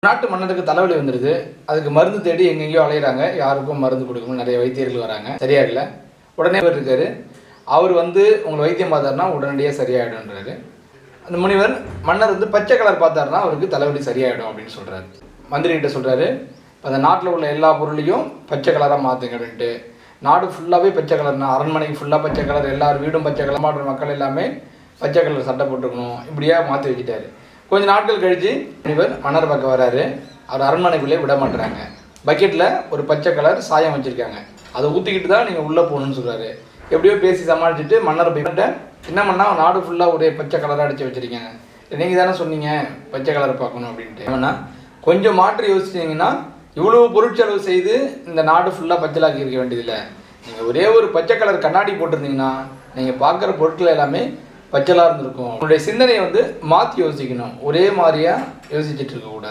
நாட்டு மன்னருக்கு தலைவலி வந்துடுது. அதுக்கு மருந்து தேடி எங்கெங்கேயோ அலையிறாங்க. யாருக்கும் மருந்து கொடுக்கணும். நிறைய வைத்தியர்கள் வராங்க. சரியாகல. உடனே இவர் இருக்காரு. அவர் வந்து உங்களை வைத்தியம் பார்த்தாருன்னா உடனடியாக சரியாயிடும்ன்றாரு. அந்த முனிவர் மன்னர் வந்து பச்சை கலர் பார்த்தாருன்னா அவருக்கு தலைவலி சரியாயிடும் அப்படின்னு சொல்கிறாரு. மந்திரிகிட்ட சொல்கிறாரு, அந்த நாட்டில் உள்ள எல்லா பொருளையும் பச்சை கலராக மாற்றுங்க அப்படின்ட்டு. நாடு ஃபுல்லாகவே பச்சை கலர்னா, அரண்மனைக்கு ஃபுல்லாக பச்சை கலர், எல்லார் வீடும் பச்சை கலர், மாற்ற மக்கள் எல்லாமே பச்சை கலர் சட்டை போட்டுக்கணும், இப்படியா மாற்றி வச்சுட்டாரு. கொஞ்சம் நாட்கள் கழித்து முனிவர் மன்னர் பக்கம் வராரு. அவர் அரண்மனைக்குள்ளே விட மாட்டுறாங்க. பக்கெட்டில் ஒரு பச்சை கலர் சாயம் வச்சுருக்காங்க. அதை ஊற்றிக்கிட்டு தான் நீங்கள் உள்ளே போகணுன்னு சொல்கிறாரு. எப்படியோ பேசி சமாளிச்சுட்டு மன்னர் போய்கிட்ட என்ன பண்ணால் நாடு ஃபுல்லாக ஒரே பச்சை கலராக அடித்து வச்சுருக்கீங்க, நீங்கள் தானே சொன்னீங்க பச்சை கலரை பார்க்கணும் அப்படின்ட்டு. ஏன்னா கொஞ்சம் மாற்றி யோசிச்சிங்கன்னா இவ்வளோ பொருட்செலவு செய்து இந்த நாடு ஃபுல்லாக பச்சைலாக்கி இருக்க வேண்டியதில்லை. நீங்கள் ஒரே ஒரு பச்சை கலர் கண்ணாடி போட்டிருந்தீங்கன்னா நீங்கள் பார்க்குற பொருட்கள் எல்லாமே பச்சைலாக இருந்திருக்கும். உங்களுடைய சிந்தனையை வந்து மாற்றி யோசிக்கணும். ஒரே மாதிரியாக யோசிச்சுட்டு இருக்கக்கூடாது.